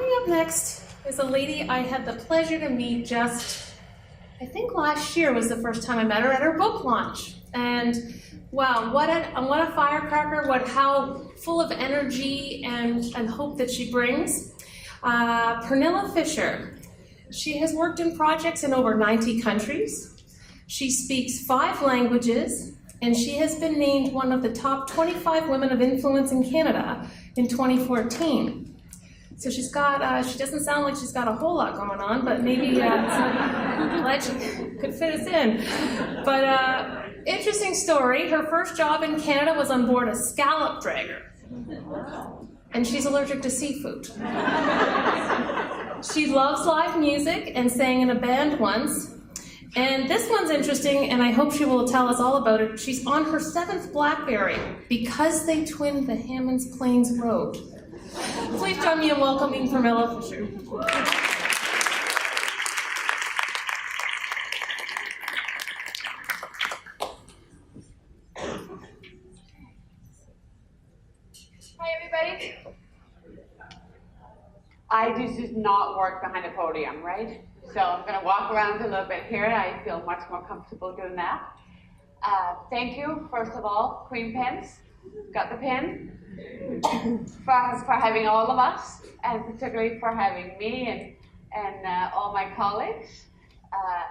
Coming up next is a lady I had the pleasure to meet just, I think last year was the first time I met her at her book launch. And wow, what a firecracker, how full of energy and hope that she brings. Pernille Fischer. She has worked in projects in over 90 countries. She speaks 5 languages, and she has been named one of the top 25 women of influence in Canada in 2014. So she's got, she doesn't sound like she's got a whole lot going on, but maybe legend could fit us in. But interesting story, her first job in Canada was on board a scallop dragger. And she's allergic to seafood. She loves live music and sang in a band once. And this one's interesting, and I hope she will tell us all about it. She's on her 7th BlackBerry because they twinned the Hammonds Plains Road. Please join me in welcoming Pernille Fischer. Hi, everybody. This does not work behind a podium, right? So I'm going to walk around a little bit here. I feel much more comfortable doing that. Thank you, first of all, QueenPins. Got the pin? for having all of us, and particularly for having me and all my colleagues.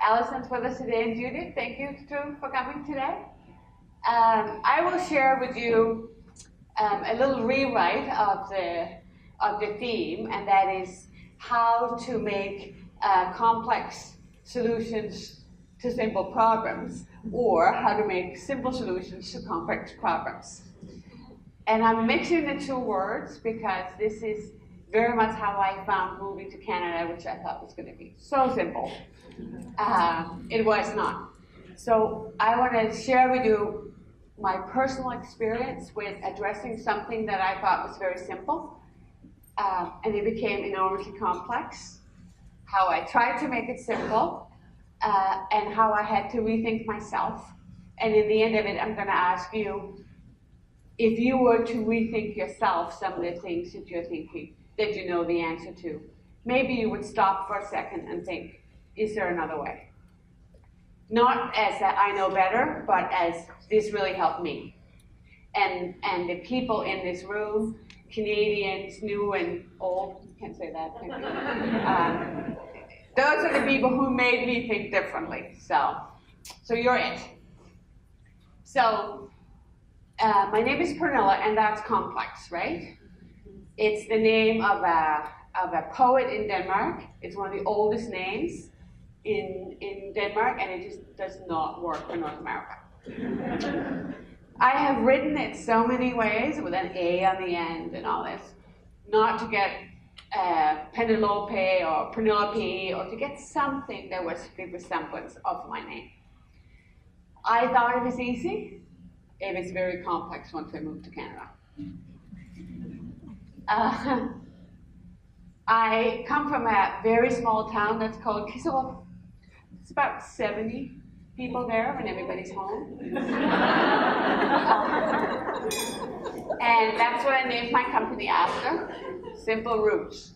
Allison's with us today, and Judith, thank you too for coming today. I will share with you a little rewrite of the theme, and that is how to make complex solutions to simple problems, or how to make simple solutions to complex problems. And I'm mixing the 2 words because this is very much how I found moving to Canada, which I thought was going to be so simple. It was not. So I want to share with you my personal experience with addressing something that I thought was very simple, and it became enormously complex, how I tried to make it simple, and how I had to rethink myself. And in the end of it, I'm going to ask you, if you were to rethink yourself some of the things that you're thinking, that you know the answer to, maybe you would stop for a second and think, is there another way? Not as that I know better, but as this really helped me. And the people in this room, Canadians, new and old, can't say that, can you? Those are the people who made me think differently. So you're it. So my name is Pernille, and that's complex, right? It's the name of a poet in Denmark. It's one of the oldest names in Denmark, and it just does not work for North America. I have written it so many ways with an A on the end and all this, not to get Penelope or Penelope, or to get something that was the resemblance of my name. I thought it was easy. It was very complex once I moved to Canada. I come from a very small town that's called Kisserup. It's about 70 people there, and everybody's home. And that's what I named my company after, Simple Roots.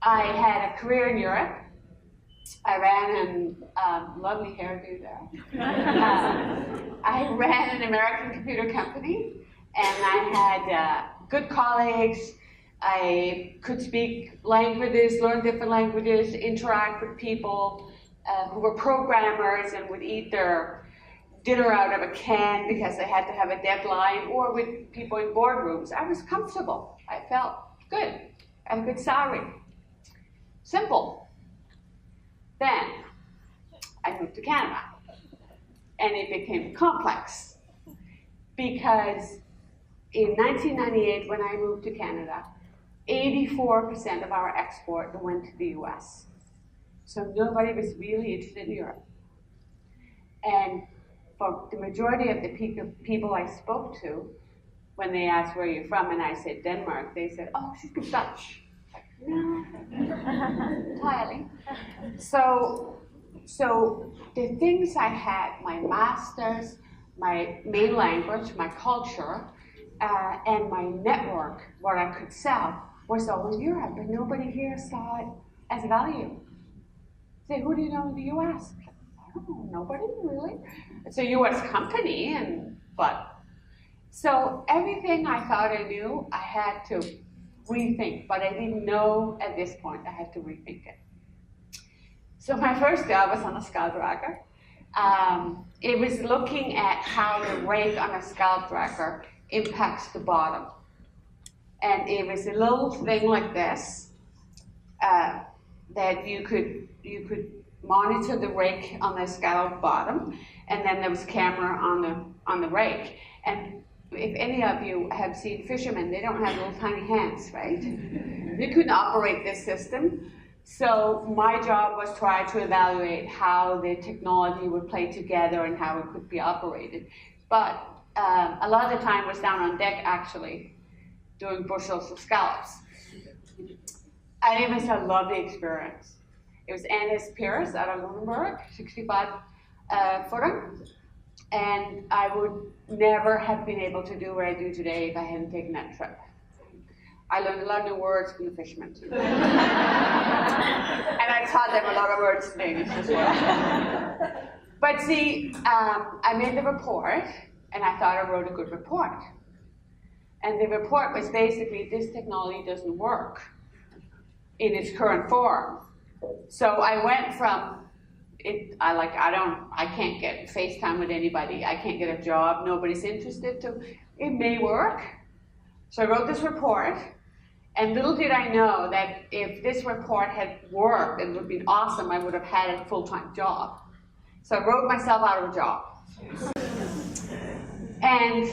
I had a career in Europe. I ran lovely hairdo there. I ran an American computer company, and I had good colleagues. I could speak languages, learn different languages, interact with people who were programmers and would eat their dinner out of a can because they had to have a deadline, or with people in boardrooms. I was comfortable. I felt good. I had a good salary. Simple. Then I moved to Canada, and it became complex because in 1998, when I moved to Canada, 84% of our export went to the US. So nobody was really interested in Europe. And for the majority of the people I spoke to, when they asked where you're from, and I said Denmark, they said, oh, she speaks Dutch. No, entirely. So the things I had, my masters, my main language, my culture, and my network, what I could sell, was all in Europe, and nobody here saw it as value. Say, who do you know in the US? I don't know, nobody really. It's a US company, so everything I thought I knew, I had to rethink, but I didn't know at this point, I had to rethink it. So my first job was on a scalp dragger. It was looking at how the rake on a scalp dragger impacts the bottom. And it was a little thing like this, that you could monitor the rake on the scalp bottom, and then there was camera on the rake. And if any of you have seen fishermen, they don't have little tiny hands, right? You couldn't operate this system. So my job was try to evaluate how the technology would play together and how it could be operated. But a lot of the time was down on deck, actually, doing bushels of scallops. And it was a lovely experience. It was Anna's Pierce out of Lunenburg, 65 footer. And I would never have been able to do what I do today if I hadn't taken that trip. I learned a lot of new words from the fishermen too. And I taught them a lot of words in English as well. But see, I made the report, and I thought I wrote a good report. And the report was basically, this technology doesn't work in its current form. So I went from, I can't get FaceTime with anybody, I can't get a job, nobody's interested, to it may work. So I wrote this report, and little did I know that if this report had worked, it would have been awesome, I would have had a full-time job. So I wrote myself out of a job. And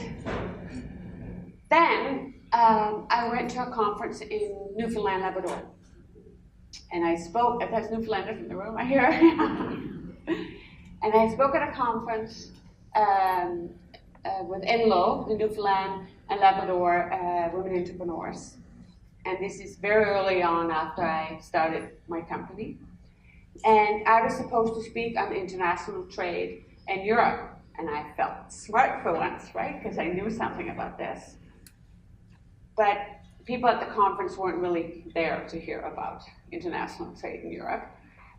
then I went to a conference in Newfoundland, Labrador. And I spoke, that's Newfoundlanders in the room, I hear. And I spoke at a conference with NLO, the Newfoundland and Labrador women entrepreneurs. And this is very early on after I started my company. And I was supposed to speak on international trade in Europe. And I felt smart for once, right? Because I knew something about this. But people at the conference weren't really there to hear about international trade in Europe.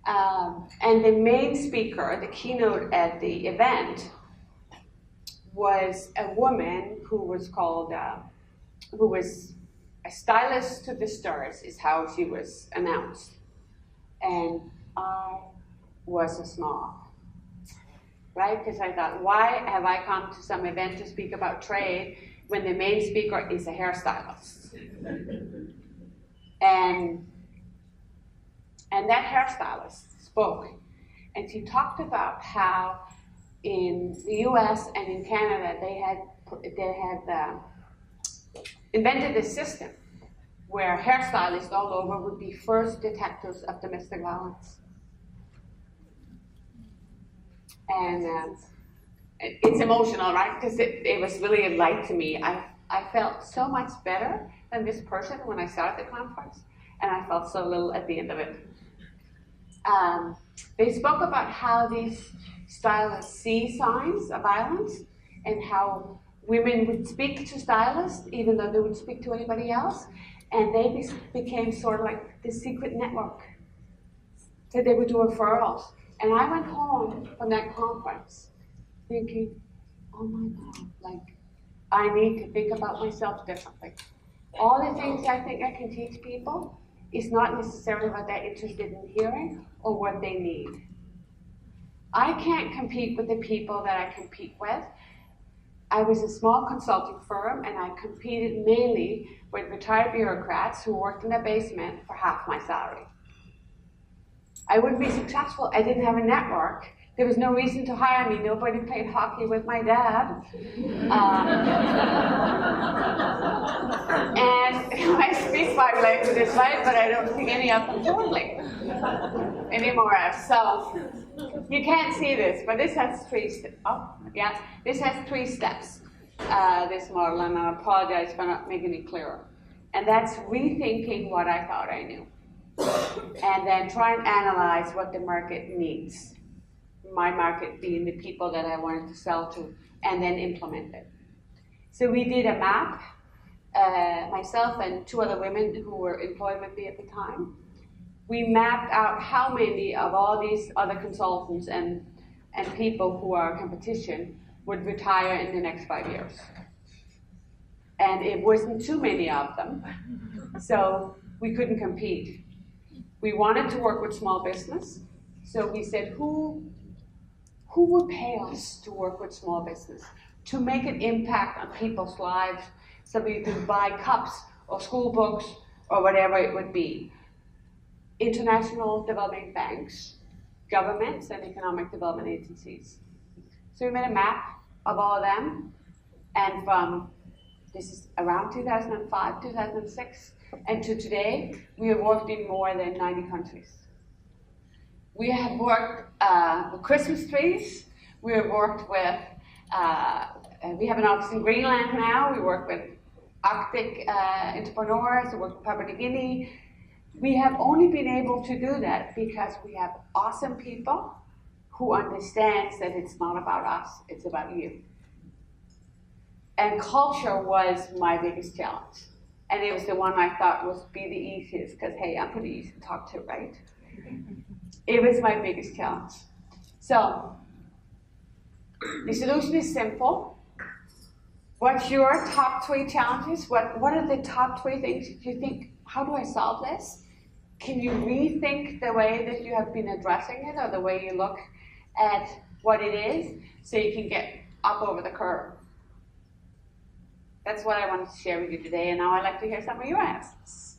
And the main speaker, the keynote at the event, was a woman who was called, who was a stylist to the stars, is how she was announced. And I was a snob, right? Because I thought, why have I come to some event to speak about trade when the main speaker is a hairstylist? And that hairstylist spoke, and she talked about how in the US and in Canada they had invented a system where hairstylists all over would be first detectors of domestic violence. And it's emotional, right? Because it was really a light to me. I felt so much better than this person when I started the conference, and I felt so little at the end of it. They spoke about how these stylists see signs of violence and how women would speak to stylists even though they would speak to anybody else, and they became sort of like the secret network. So they would do referrals. And I went home from that conference thinking, oh my God, like, I need to think about myself differently. All the things I think I can teach people is not necessarily what they're interested in hearing or what they need. I can't compete with the people that I compete with. I was a small consulting firm, and I competed mainly with retired bureaucrats who worked in the basement for half my salary. I wouldn't be successful. I didn't have a network. There was no reason to hire me. Nobody played hockey with my dad. And I speak 5 languages, right? But I don't speak any of them fluently anymore. So you can't see this, but this has 3 steps. Oh, yeah. This has 3 steps, this model, and I apologize for not making it clearer. And that's rethinking what I thought I knew. And then try and analyze what the market needs. My market being the people that I wanted to sell to, and then implement it. So we did a map myself and 2 other women who were employed with me at the time, we mapped out how many of all these other consultants and people who are competition would retire in the next 5 years. And it wasn't too many of them, so we couldn't compete. We wanted to work with small business, so we said, who would pay us to work with small business, to make an impact on people's lives, so we could buy cups or school books or whatever it would be. International development banks, governments, and economic development agencies. So we made a map of all of them, and from, this is around 2005, 2006, and to today, we have worked in more than 90 countries. We have worked with Christmas trees, we have worked with, we have an office in Greenland now, we work with Arctic entrepreneurs, we work with Papua New Guinea. We have only been able to do that because we have awesome people who understands that it's not about us, it's about you. And culture was my biggest challenge. And it was the one I thought would be the easiest, because hey, I'm pretty easy to talk to, right? It was my biggest challenge. So, the solution is simple. What's your top 3 challenges? What are the top 3 things that you think, how do I solve this? Can you rethink the way that you have been addressing it, or the way you look at what it is, so you can get up over the curve? That's what I wanted to share with you today, and now I'd like to hear some of your answers.